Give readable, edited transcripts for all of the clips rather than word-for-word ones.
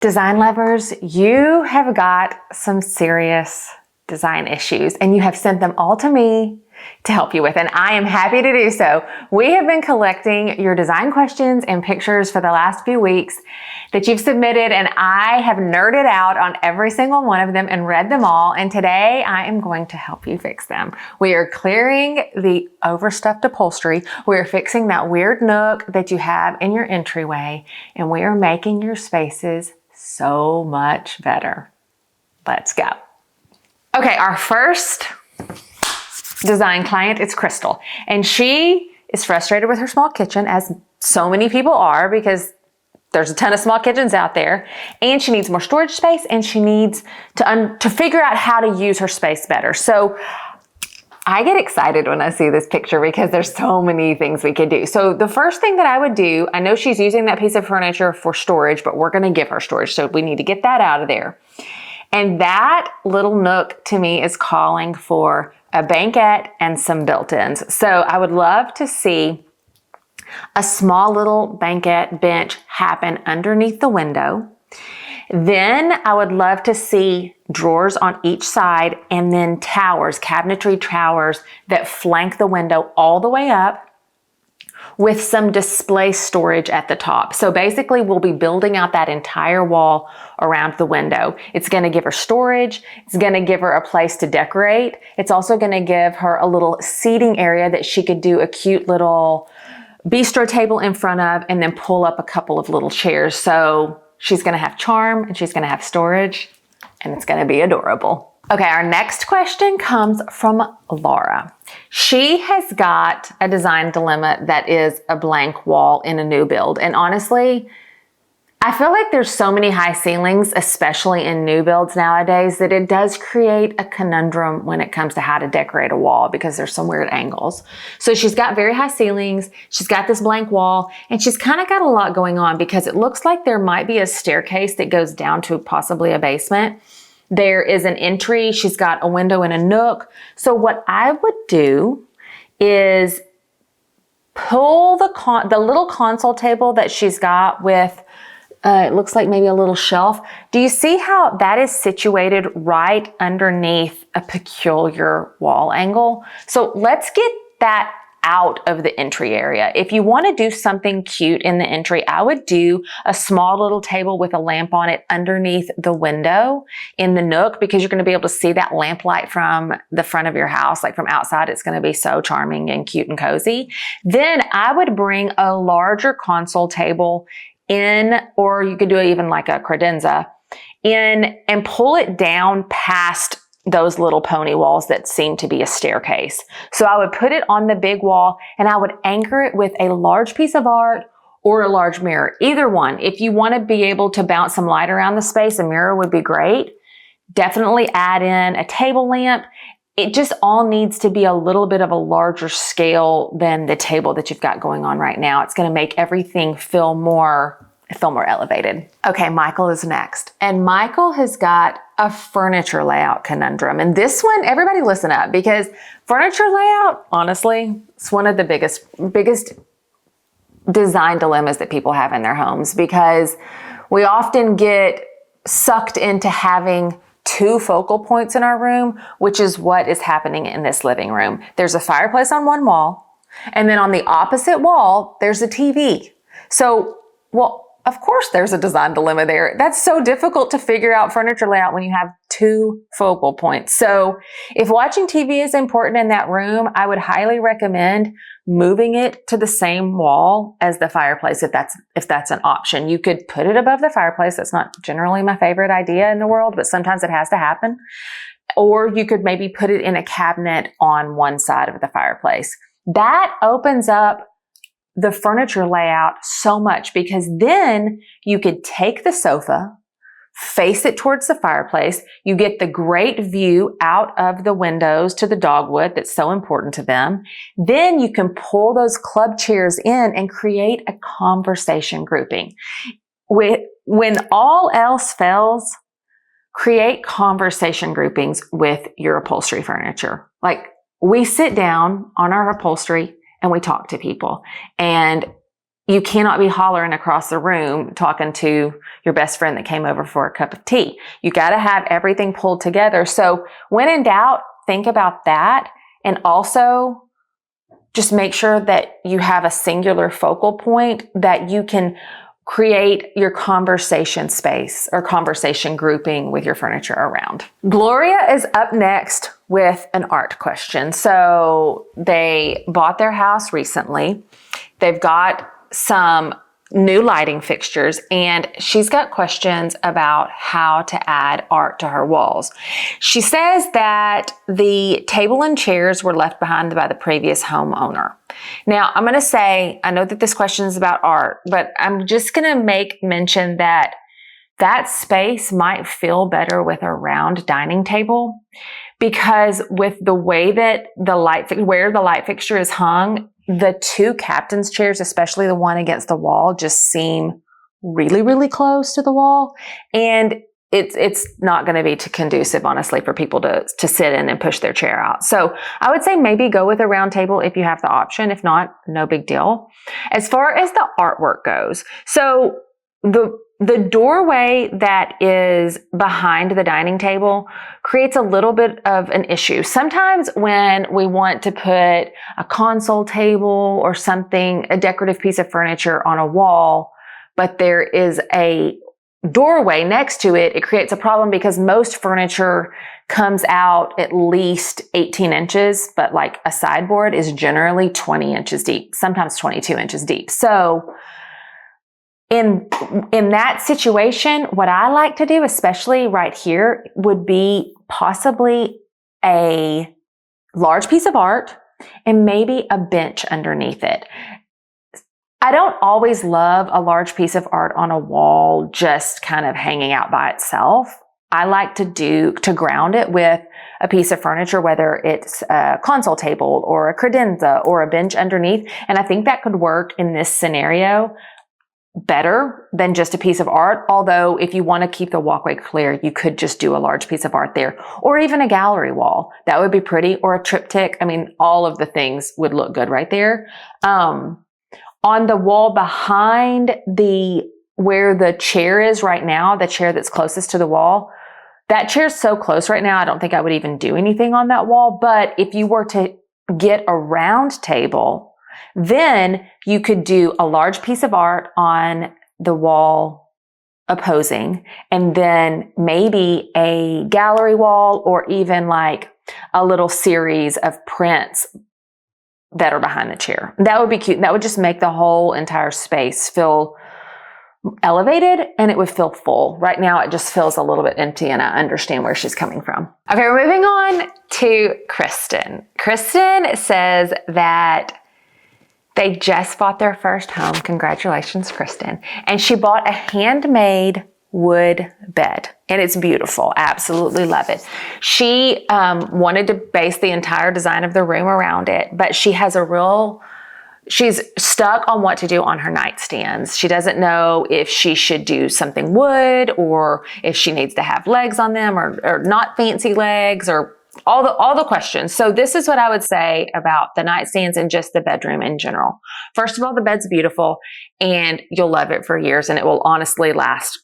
Design lovers, you have got some serious design issues and you have sent them all to me to help you with, and I am happy to do so. We have been collecting your design questions and pictures for the last few weeks that you've submitted, and I have nerded out on every single one of them and read them all, and today I am going to help you fix them. We are clearing the overstuffed upholstery. We are fixing that weird nook that you have in your entryway, and we are making your spaces so much better. Let's go. Okay, our first design client is Crystal, and she is frustrated with her small kitchen, as so many people are, because there's a ton of small kitchens out there, and she needs more storage space, and she needs to figure out how to use her space better. So I get excited when I see this picture because there's so many things we could do. So the first thing that I would do, I know she's using that piece of furniture for storage, but we're going to give her storage, so we need to get that out of there. And that little nook to me is calling for a banquette and some built-ins. So I would love to see a small little banquette bench happen underneath the window. Then I would love to see drawers on each side, and then towers, cabinetry towers that flank the window all the way up, with some display storage at the top. So basically we'll be building out that entire wall around the window. It's gonna give her storage. It's gonna give her a place to decorate. It's also gonna give her a little seating area that she could do a cute little bistro table in front of, and then pull up a couple of little chairs. So she's gonna have charm, and she's gonna have storage, and it's gonna be adorable. Okay, our next question comes from Laura. She has got a design dilemma that is a blank wall in a new build. And honestly, I feel like there's so many high ceilings, especially in new builds nowadays, that it does create a conundrum when it comes to how to decorate a wall, because there's some weird angles. So she's got very high ceilings, she's got this blank wall, and she's kind of got a lot going on, because it looks like there might be a staircase that goes down to possibly a basement. There is an entry. She's got a window and a nook. So what I would do is pull the little console table that she's got with, it looks like maybe a little shelf. Do you see how that is situated right underneath a peculiar wall angle? So let's get that out of the entry area. If you want to do something cute in the entry, I would do a small little table with a lamp on it underneath the window in the nook, because you're going to be able to see that lamp light from the front of your house. Like from outside, it's going to be so charming and cute and cozy. Then I would bring a larger console table in, or you could do even like a credenza in, and pull it down past those little pony walls that seem to be a staircase. So I would put it on the big wall, and I would anchor it with a large piece of art or a large mirror, either one. If you want to be able to bounce some light around the space, a mirror would be great. Definitely add in a table lamp. It just all needs to be a little bit of a larger scale than the table that you've got going on right now. It's going to make everything feel more elevated. Okay, Michael is next. And Michael has got a furniture layout conundrum. And this one, everybody listen up, because furniture layout, honestly, it's one of the biggest design dilemmas that people have in their homes, because we often get sucked into having two focal points in our room, which is what is happening in this living room. There's a fireplace on one wall, and then on the opposite wall, there's a TV. So, well, of course there's a design dilemma there. That's so difficult to figure out furniture layout when you have two focal points. So if watching TV is important in that room, I would highly recommend moving it to the same wall as the fireplace, if that's an option. You could put it above the fireplace. That's not generally my favorite idea in the world, but sometimes it has to happen. Or you could maybe put it in a cabinet on one side of the fireplace. That opens up the furniture layout so much, because then you could take the sofa, face it towards the fireplace. You get the great view out of the windows to the dogwood that's so important to them. Then you can pull those club chairs in and create a conversation grouping. When all else fails, create conversation groupings with your upholstery furniture. Like, we sit down on our upholstery and we talk to people. And you cannot be hollering across the room talking to your best friend that came over for a cup of tea. You got to have everything pulled together. So when in doubt, think about that. And also just make sure that you have a singular focal point that you can create your conversation space or conversation grouping with your furniture around. Gloria is up next with an art question. So they bought their house recently. They've got some new lighting fixtures, and she's got questions about how to add art to her walls. She says that the table and chairs were left behind by the previous homeowner. Now, I'm going to say, I know that this question is about art, but I'm just going to make mention that that space might feel better with a round dining table, because with the way that where the light fixture is hung, the two captain's chairs, especially the one against the wall, just seem really, really close to the wall. And it's not going to be too conducive, honestly, for people to sit in and push their chair out. So I would say maybe go with a round table if you have the option. If not, no big deal. As far as the artwork goes, so the doorway that is behind the dining table creates a little bit of an issue. Sometimes when we want to put a console table or something, a decorative piece of furniture on a wall, but there is a doorway next to it, it creates a problem because most furniture comes out at least 18 inches, but like a sideboard is generally 20 inches deep, sometimes 22 inches deep. So in that situation, what I like to do, especially right here, would be possibly a large piece of art and maybe a bench underneath it. I don't always love a large piece of art on a wall just kind of hanging out by itself. I like to ground it with a piece of furniture, whether it's a console table or a credenza or a bench underneath. And I think that could work in this scenario better than just a piece of art. Although if you want to keep the walkway clear, you could just do a large piece of art there, or even a gallery wall. That would be pretty, or a triptych. I mean, all of the things would look good right there. On the wall behind where the chair is right now, the chair that's closest to the wall, that chair's so close right now, I don't think I would even do anything on that wall. But if you were to get a round table, then you could do a large piece of art on the wall opposing, and then maybe a gallery wall, or even like a little series of prints that are behind the chair. That would be cute. That would just make the whole entire space feel elevated, and it would feel full. Right now, it just feels a little bit empty, and I understand where she's coming from. Okay, we're moving on to Kristen. Kristen says that they just bought their first home. Congratulations, Kristen. And she bought a handmade wood bed, and it's beautiful. Absolutely love it. She wanted to base the entire design of the room around it, but she's stuck on what to do on her nightstands. She doesn't know if she should do something wood, or if she needs to have legs on them, or not fancy legs, or all the questions. So this is what I would say about the nightstands and just the bedroom in general. First of all, the bed's beautiful, and you'll love it for years, and it will honestly last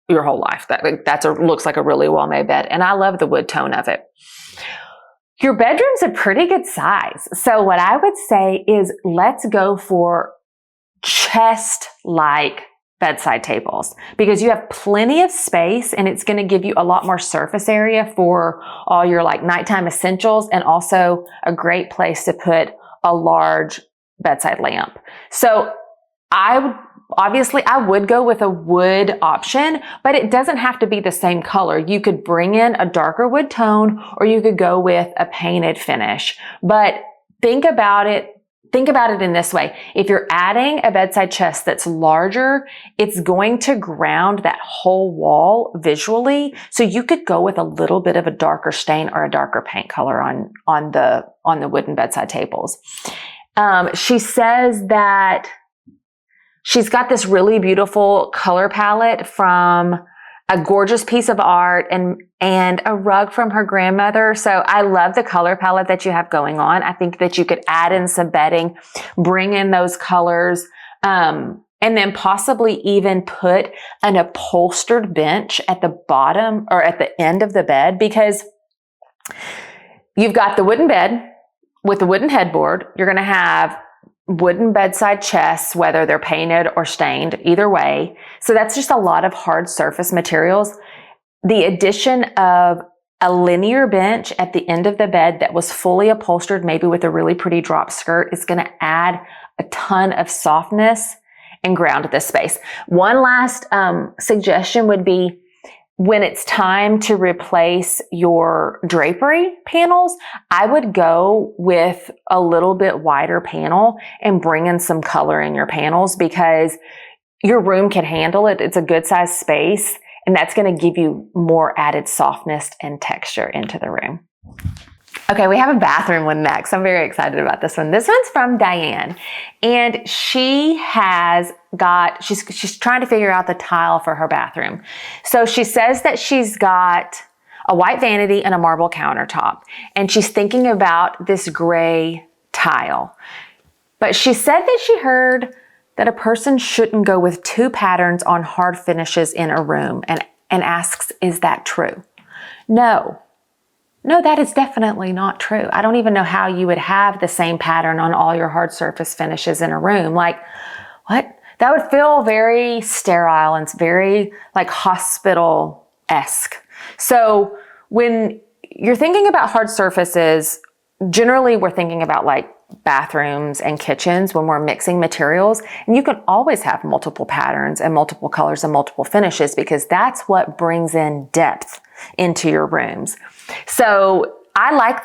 your whole life. Looks like a really well-made bed, and I love the wood tone of it. Your bedroom's a pretty good size. So what I would say is let's go for chest-like bedside tables, because you have plenty of space, and it's going to give you a lot more surface area for all your like nighttime essentials, and also a great place to put a large bedside lamp. So I would go with a wood option, but it doesn't have to be the same color. You could bring in a darker wood tone, or you could go with a painted finish. But think about it in this way. If you're adding a bedside chest that's larger, it's going to ground that whole wall visually. So you could go with a little bit of a darker stain or a darker paint color on the wooden bedside tables. She says that she's got this really beautiful color palette from a gorgeous piece of art and a rug from her grandmother. So I love the color palette that you have going on. I think that you could add in some bedding, bring in those colors. And then possibly even put an upholstered bench at the bottom or at the end of the bed, because you've got the wooden bed with the wooden headboard. You're going to have wooden bedside chests, whether they're painted or stained, either way. So that's just a lot of hard surface materials. The addition of a linear bench at the end of the bed that was fully upholstered, maybe with a really pretty drop skirt, is going to add a ton of softness and ground to this space. One last suggestion would be, when it's time to replace your drapery panels, I would go with a little bit wider panel and bring in some color in your panels, because your room can handle it. It's a good sized space, and that's going to give you more added softness and texture into the room. Okay, we have a bathroom one next. I'm very excited about this one. This one's from Diane, and she's trying to figure out the tile for her bathroom. So she says that she's got a white vanity and a marble countertop, and she's thinking about this gray tile. But she said that she heard that a person shouldn't go with two patterns on hard finishes in a room, and asks, is that true? No, that is definitely not true. I don't even know how you would have the same pattern on all your hard surface finishes in a room. Like, what? That would feel very sterile and very like hospital-esque. So when you're thinking about hard surfaces, generally we're thinking about like bathrooms and kitchens when we're mixing materials. And you can always have multiple patterns and multiple colors and multiple finishes, because that's what brings in depth into your rooms. So I like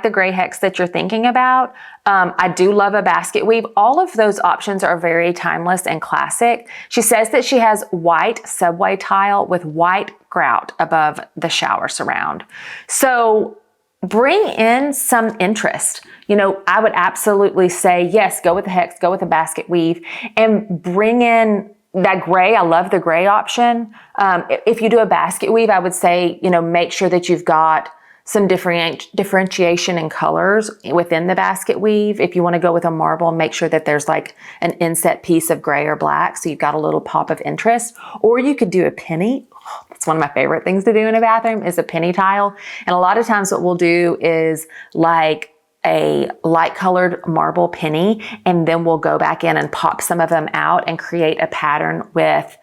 the gray hex that you're thinking about. I do love a basket weave. All of those options are very timeless and classic. She says that she has white subway tile with white grout above the shower surround. So bring in some interest. You know, I would absolutely say, yes, go with the hex, go with a basket weave, and bring in that gray. I love the gray option. If you do a basket weave, I would say, you know, make sure that you've got some differentiation in colors within the basket weave. If you want to go with a marble, make sure that there's like an inset piece of gray or black, so you've got a little pop of interest. Or you could do a penny. It's one of my favorite things to do in a bathroom, is a penny tile. And a lot of times what we'll do is like a light colored marble penny, and then we'll go back in and pop some of them out and create a pattern with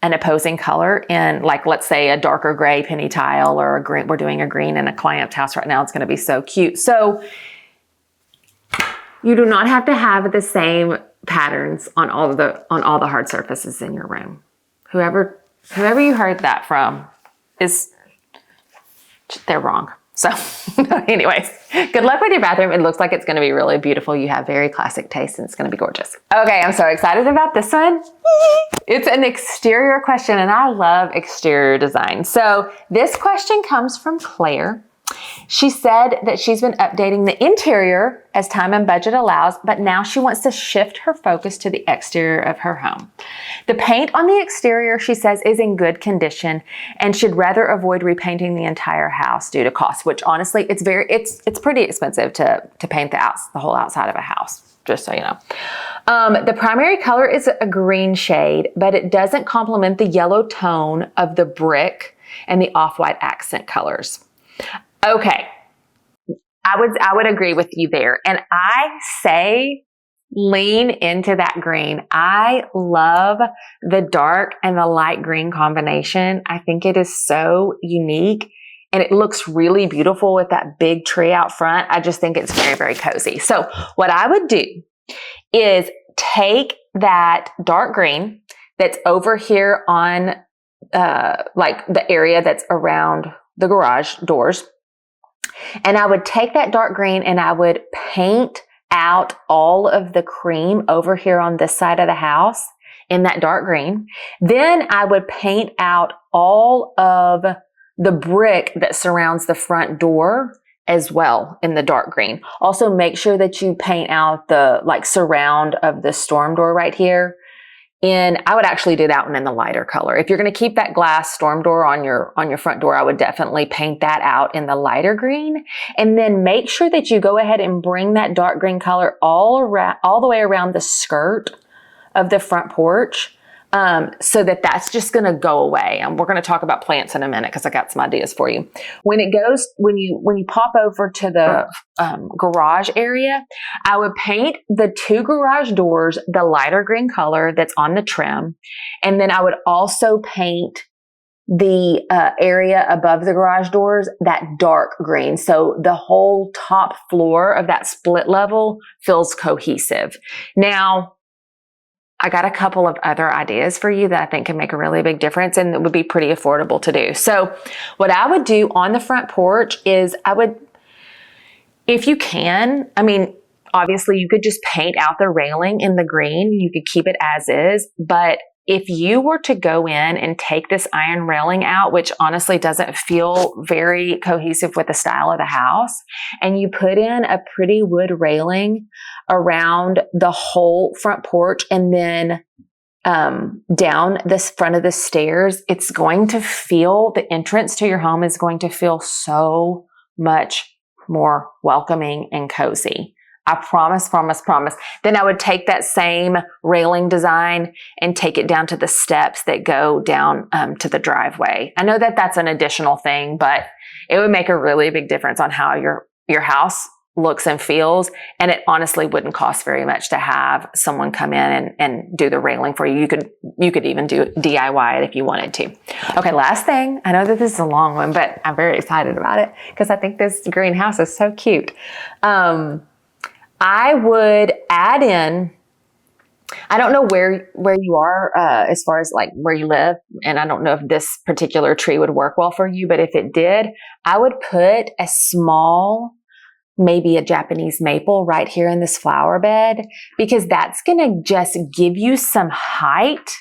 an opposing color in, like, let's say a darker gray penny tile, or a green. We're doing a green in a client's house right now. It's going to be so cute. So you do not have to have the same patterns on all the hard surfaces in your room. Whoever you heard that from they're wrong. So anyways, good luck with your bathroom. It looks like it's going to be really beautiful. You have very classic taste, and it's going to be gorgeous. Okay, I'm so excited about this one. It's an exterior question, and I love exterior design. So this question comes from Claire. She said that she's been updating the interior as time and budget allows, but now she wants to shift her focus to the exterior of her home. The paint on the exterior, she says, is in good condition and should rather avoid repainting the entire house due to cost, which honestly, it's pretty expensive to paint the whole outside of a house, just so you know. The primary color is a green shade, but it doesn't complement the yellow tone of the brick and the off-white accent colors. Okay, I would agree with you there. And I say lean into that green. I love the dark and the light green combination. I think it is so unique, and it looks really beautiful with that big tree out front. I just think it's very, very cozy. So what I would do is take that dark green that's over here on like the area that's around the garage doors, and I would take that dark green and I would paint out all of the cream over here on this side of the house in that dark green. Then I would paint out all of the brick that surrounds the front door as well in the dark green. Also make sure that you paint out the like surround of the storm door right here. And I would actually do that one in the lighter color. If you're going to keep that glass storm door on your front door, I would definitely paint that out in the lighter green. And then make sure that you go ahead and bring that dark green color all the way around the skirt of the front porch. So that's just going to go away. And we're going to talk about plants in a minute because I got some ideas for you. When you pop over to the garage area, I would paint the 2 garage doors the lighter green color that's on the trim. And then I would also paint the area above the garage doors that dark green. So the whole top floor of that split level feels cohesive. Now, I got a couple of other ideas for you that I think can make a really big difference and it would be pretty affordable to do. So what I would do on the front porch is if you can, I mean, obviously you could just paint out the railing in the green. You could keep it as is, but if you were to go in and take this iron railing out, which honestly doesn't feel very cohesive with the style of the house, and you put in a pretty wood railing around the whole front porch and then down this front of the stairs, it's going to feel, the entrance to your home is going to feel so much more welcoming and cozy. I promise. Then I would take that same railing design and take it down to the steps that go down to the driveway. I know that that's an additional thing, but it would make a really big difference on how your house looks and feels. And it honestly wouldn't cost very much to have someone come in and do the railing for you. You could even do DIY it if you wanted to. Okay, last thing. I know that this is a long one, but I'm very excited about it because I think this greenhouse is so cute. I would add in, I don't know where you are as far as like where you live, and I don't know if this particular tree would work well for you, but if it did, I would put a small, maybe a Japanese maple right here in this flower bed, because that's going to just give you some height,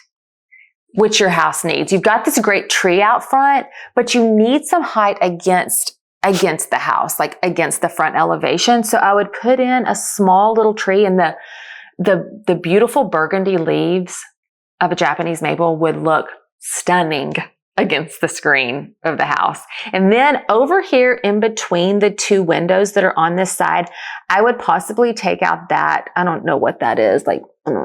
which your house needs. You've got this great tree out front, but you need some height against the house, like against the front elevation. So I would put in a small little tree, and the beautiful burgundy leaves of a Japanese maple would look stunning against the screen of the house. And then over here in between the 2 windows that are on this side, I would possibly take out that, I don't know what that is, like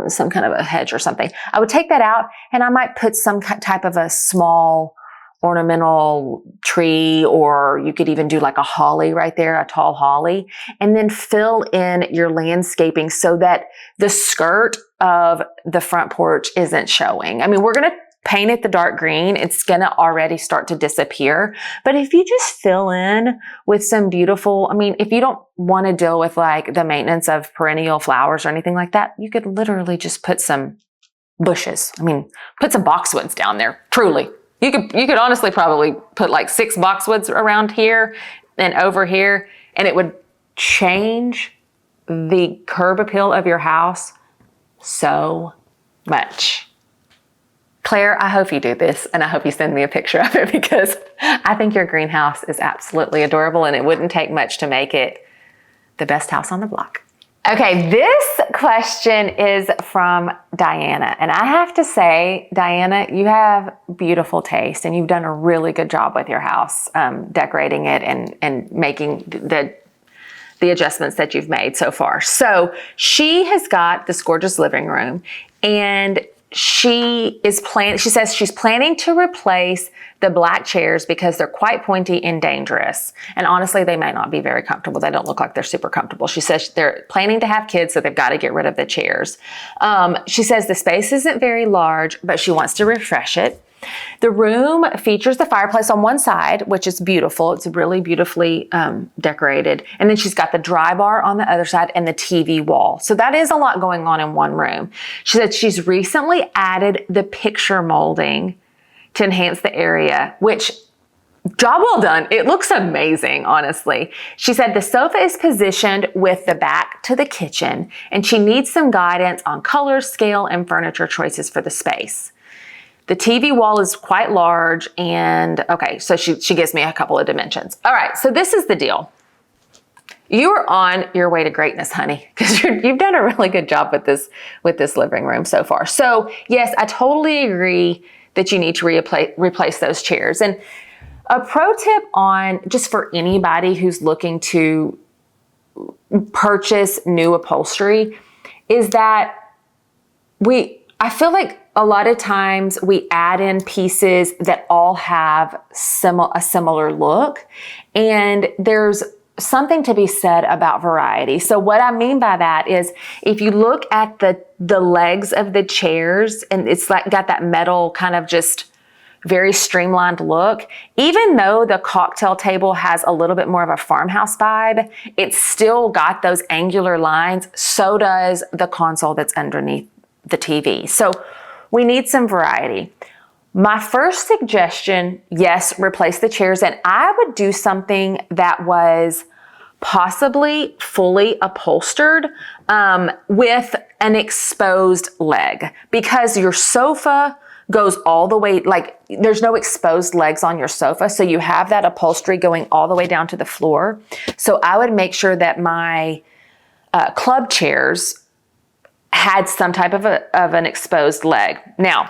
some kind of a hedge or something. I would take that out and I might put some type of a small ornamental tree, or you could even do like a holly right there, a tall holly, and then fill in your landscaping so that the skirt of the front porch isn't showing. I mean, we're going to paint it the dark green. It's going to already start to disappear. But if you just fill in with some beautiful, I mean, if you don't want to deal with like the maintenance of perennial flowers or anything like that, you could literally just put some bushes. I mean, put some boxwoods down there, truly. You could honestly probably put like 6 boxwoods around here and over here, and it would change the curb appeal of your house so much. Claire, I hope you do this, and I hope you send me a picture of it because I think your greenhouse is absolutely adorable, and it wouldn't take much to make it the best house on the block. Okay, this question is from Diana, and I have to say, Diana, you have beautiful taste, and you've done a really good job with your house, decorating it and making the adjustments that you've made so far. So she has got this gorgeous living room, and she says she's planning to replace the black chairs because they're quite pointy and dangerous. And honestly, they might not be very comfortable. They don't look like they're super comfortable. She says they're planning to have kids, so they've got to get rid of the chairs. She says the space isn't very large, but she wants to refresh it. The room features the fireplace on one side, which is beautiful. It's really beautifully decorated. And then she's got the dry bar on the other side and the TV wall. So that is a lot going on in one room. She said she's recently added the picture molding to enhance the area, which, job well done. It looks amazing, honestly. She said the sofa is positioned with the back to the kitchen, and she needs some guidance on color, scale, and furniture choices for the space. The TV wall is quite large, and okay, so she gives me a couple of dimensions. All right, so this is the deal. You are on your way to greatness, honey, because you've done a really good job with this living room so far. So yes, I totally agree that you need to replace those chairs. And a pro tip on just for anybody who's looking to purchase new upholstery is that we I feel like a lot of times we add in pieces that all have a similar look, and there's something to be said about variety. So what I mean by that is if you look at the legs of the chairs, and it's like got that metal kind of just very streamlined look, even though the cocktail table has a little bit more of a farmhouse vibe, it's still got those angular lines. So does the console that's underneath the TV. So we need some variety. My first suggestion, yes, replace the chairs, and I would do something that was possibly fully upholstered with an exposed leg, because your sofa goes all the way, like there's no exposed legs on your sofa. So you have that upholstery going all the way down to the floor. So I would make sure that my club chairs had some type of an exposed leg. Now,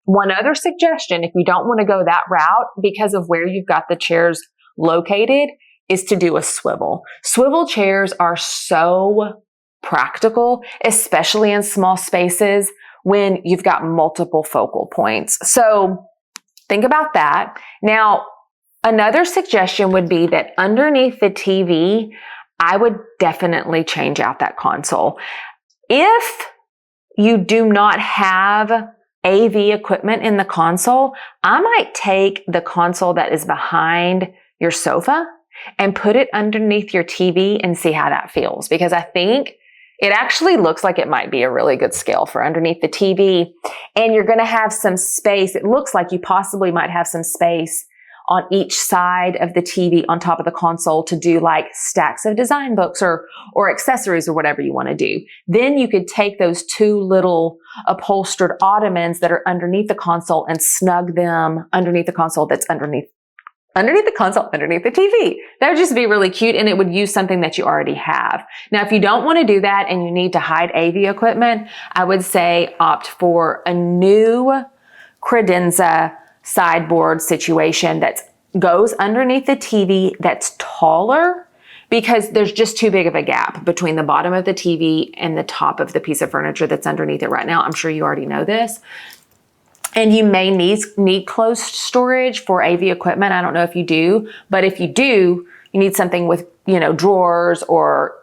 one other suggestion, if you don't want to go that route because of where you've got the chairs located, is to do a swivel. Swivel chairs are so practical, especially in small spaces when you've got multiple focal points. So think about that. Now, another suggestion would be that underneath the TV, I would definitely change out that console. If you do not have AV equipment in the console, I might take the console that is behind your sofa and put it underneath your TV and see how that feels, because I think it actually looks like it might be a really good scale for underneath the TV, and you're going to have some space. It looks like you possibly might have some space on each side of the TV on top of the console to do like stacks of design books or accessories or whatever you want to do. Then you could take those two little upholstered ottomans that are underneath the console and snug them underneath the console that's underneath the TV. That would just be really cute, and it would use something that you already have. Now, if you don't want to do that and you need to hide AV equipment, I would say opt for a new credenza sideboard situation that goes underneath the TV that's taller, because there's just too big of a gap between the bottom of the TV and the top of the piece of furniture that's underneath it right now. I'm sure you already know this. And you may need closed storage for AV equipment. I don't know if you do, but if you do, you need something with, drawers or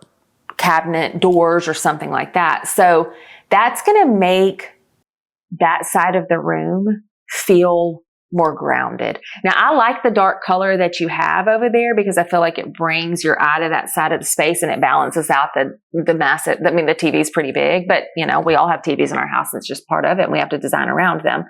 cabinet doors or something like that. So that's going to make that side of the room feel more grounded. Now, I like the dark color that you have over there because I feel like it brings your eye to that side of the space and it balances out the massive, the TV is pretty big, but we all have TVs in our house. It's just part of it and we have to design around them.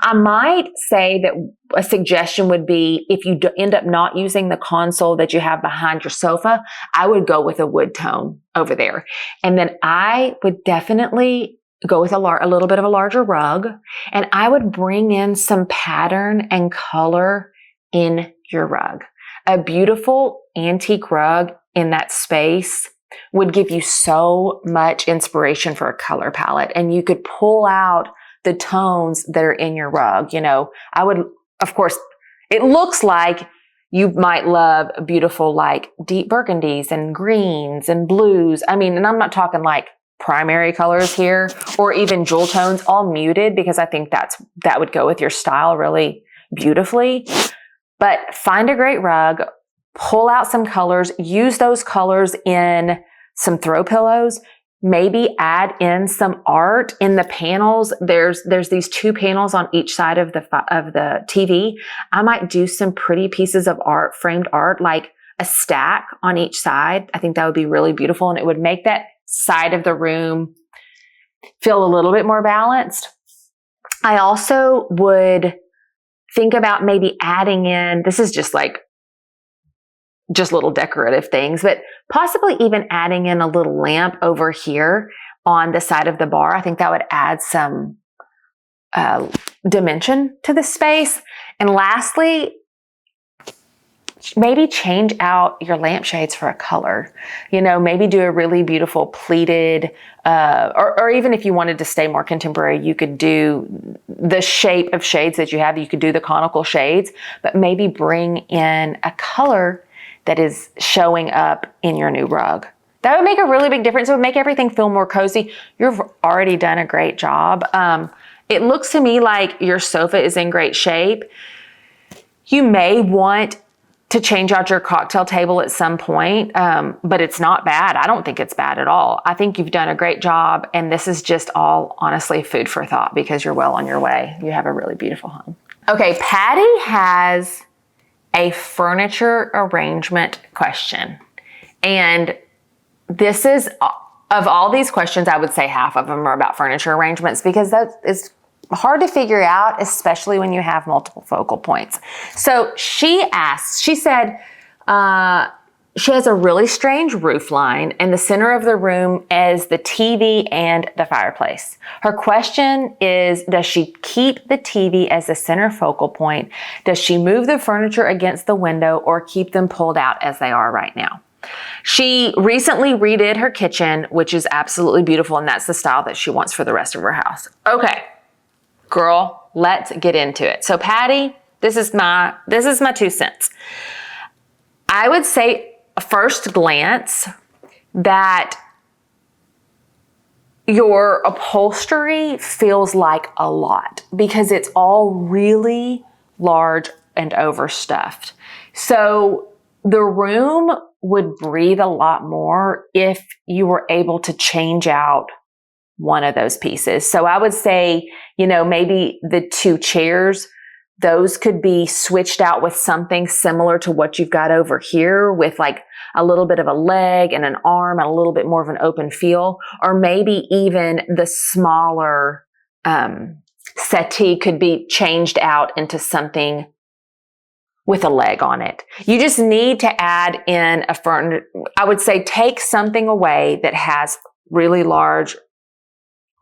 I might say that a suggestion would be, if you end up not using the console that you have behind your sofa, I would go with a wood tone over there. And then I would definitely go with a little bit of a larger rug, and I would bring in some pattern and color in your rug. A beautiful antique rug in that space would give you so much inspiration for a color palette, and you could pull out the tones that are in your rug. I would, of course, it looks like you might love beautiful, like deep burgundies and greens and blues. And I'm not talking like primary colors here, or even jewel tones, all muted, because I think that would go with your style really beautifully. But find a great rug, pull out some colors, use those colors in some throw pillows, maybe add in some art in the panels. There's these two panels on each side of the TV. I might do some pretty pieces of art, framed art, like a stack on each side. I think that would be really beautiful, and it would make that side of the room feel a little bit more balanced. I also would think about maybe adding in, this is just little decorative things, but possibly even adding in a little lamp over here on the side of the bar. I think that would add some dimension to the space. And lastly, maybe change out your lampshades for a color. Maybe do a really beautiful pleated, or even if you wanted to stay more contemporary, you could do the shape of shades that you have. You could do the conical shades, but maybe bring in a color that is showing up in your new rug. That would make a really big difference. It would make everything feel more cozy. You've already done a great job. It looks to me like your sofa is in great shape. You may want to change out your cocktail table at some point, but it's not bad. I don't think it's bad at all. I think you've done a great job, and this is just all honestly food for thought because you're well on your way. You have a really beautiful home. Okay, Patty has a furniture arrangement question, and this is, of all these questions, I would say half of them are about furniture arrangements because that is hard to figure out, especially when you have multiple focal points. So she said, she has a really strange roof line, and the center of the room is the TV and the fireplace. Her question is, does she keep the TV as the center focal point? Does she move the furniture against the window or keep them pulled out as they are right now? She recently redid her kitchen, which is absolutely beautiful, and that's the style that she wants for the rest of her house. Okay, girl, let's get into it. So Patty, this is my 2 cents. I would say first glance that your upholstery feels like a lot because it's all really large and overstuffed. So the room would breathe a lot more if you were able to change out one of those pieces. So I would say, maybe the 2 chairs, those could be switched out with something similar to what you've got over here with like a little bit of a leg and an arm and a little bit more of an open feel, or maybe even the smaller settee could be changed out into something with a leg on it. You just need to add in I would say take something away that has really large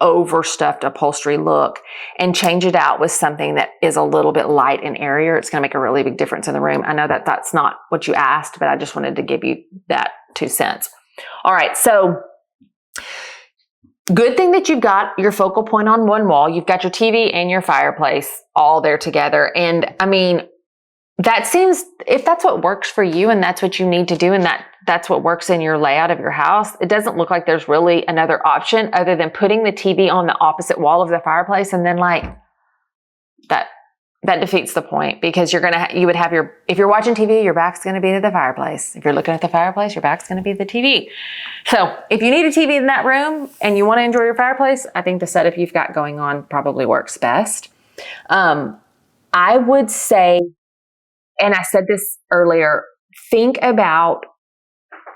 overstuffed upholstery look and change it out with something that is a little bit light and airier. It's going to make a really big difference in the room. I know that that's not what you asked, but I just wanted to give you that 2 cents. All right. So good thing that you've got your focal point on one wall. You've got your TV and your fireplace all there together. And I mean, that seems, if that's what works for you and that's what you need to do and that's what works in your layout of your house, it doesn't look like there's really another option other than putting the TV on the opposite wall of the fireplace. And then that defeats the point because if you're watching TV, your back's going to be to the fireplace. If you're looking at the fireplace, your back's going to be the TV. So if you need a TV in that room and you want to enjoy your fireplace, I think the setup you've got going on probably works best. I would say, and I said this earlier, think about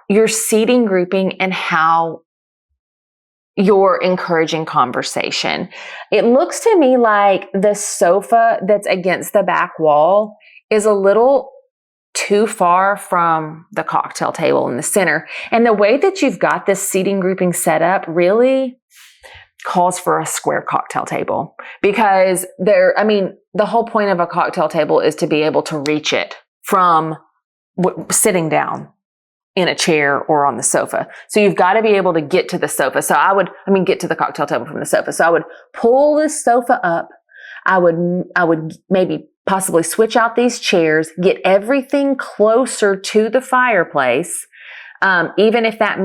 your seating grouping and how you're encouraging conversation. It looks to me like the sofa that's against the back wall is a little too far from the cocktail table in the center. And the way that you've got this seating grouping set up really calls for a square cocktail table because the whole point of a cocktail table is to be able to reach it from sitting down in a chair or on the sofa. So you've got to be able to get to the sofa. So get to the cocktail table from the sofa. So I would pull this sofa up. I would maybe possibly switch out these chairs, get everything closer to the fireplace. Even if that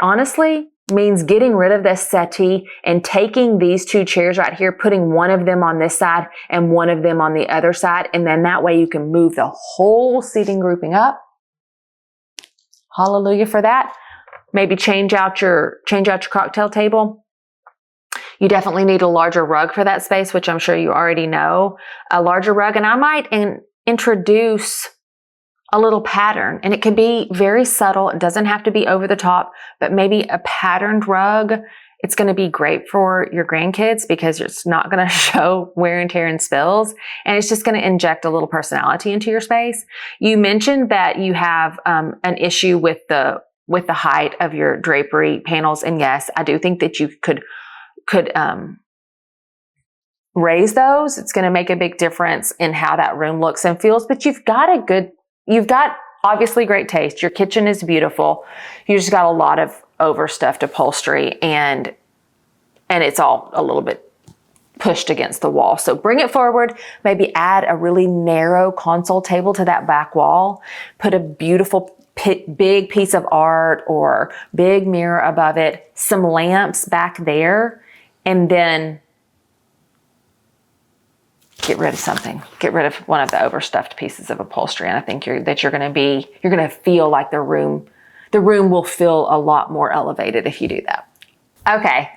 honestly means getting rid of this settee and taking these 2 chairs right here, putting one of them on this side and one of them on the other side. And then that way you can move the whole seating grouping up. Hallelujah for that. Maybe change out your cocktail table. You definitely need a larger rug for that space, which I'm sure you already know. A larger rug, and I might introduce a little pattern, and it can be very subtle. It doesn't have to be over the top, but maybe a patterned rug. It's going to be great for your grandkids because it's not going to show wear and tear and spills, and it's just going to inject a little personality into your space. You mentioned that you have an issue with the height of your drapery panels, and yes, I do think that you could raise those. It's going to make a big difference in how that room looks and feels, but you've got obviously great taste. Your kitchen is beautiful. You just got a lot of overstuffed upholstery and it's all a little bit pushed against the wall. So bring it forward, maybe add a really narrow console table to that back wall, put a beautiful big piece of art or big mirror above it, some lamps back there, and then get rid of something. Get rid of one of the overstuffed pieces of upholstery. And I think you're going to feel like the room will feel a lot more elevated if you do that. Okay,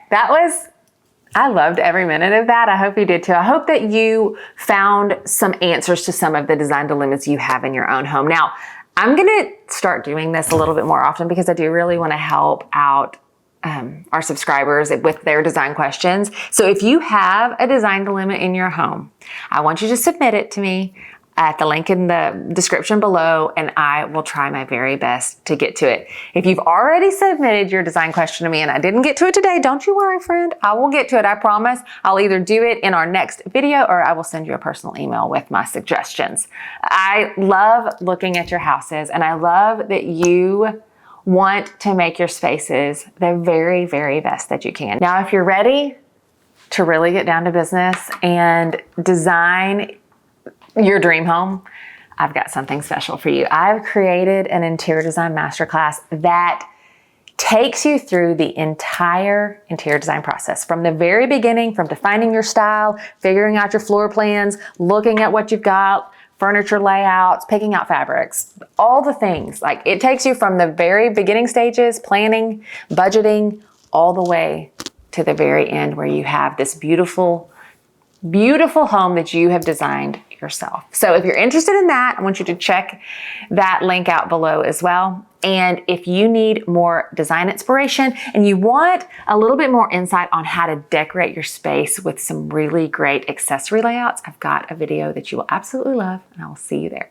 I loved every minute of that. I hope you did too. I hope that you found some answers to some of the design dilemmas you have in your own home. Now, I'm going to start doing this a little bit more often because I do really want to help out our subscribers with their design questions. So if you have a design dilemma in your home, I want you to submit it to me at the link in the description below, and I will try my very best to get to it. If you've already submitted your design question to me and I didn't get to it today, don't you worry, friend. I will get to it, I promise. I'll either do it in our next video or I will send you a personal email with my suggestions. I love looking at your houses, and I love that you want to make your spaces the very, very best that you can. Now, if you're ready to really get down to business and design your dream home, I've got something special for you. I've created an interior design masterclass that takes you through the entire interior design process from the very beginning, from defining your style, figuring out your floor plans, looking at what you've got, furniture layouts, picking out fabrics, all the things. Like, it takes you from the very beginning stages, planning, budgeting, all the way to the very end where you have this beautiful, beautiful home that you have designed yourself. So if you're interested in that, I want you to check that link out below as well. And if you need more design inspiration and you want a little bit more insight on how to decorate your space with some really great accessory layouts, I've got a video that you will absolutely love, and I will see you there.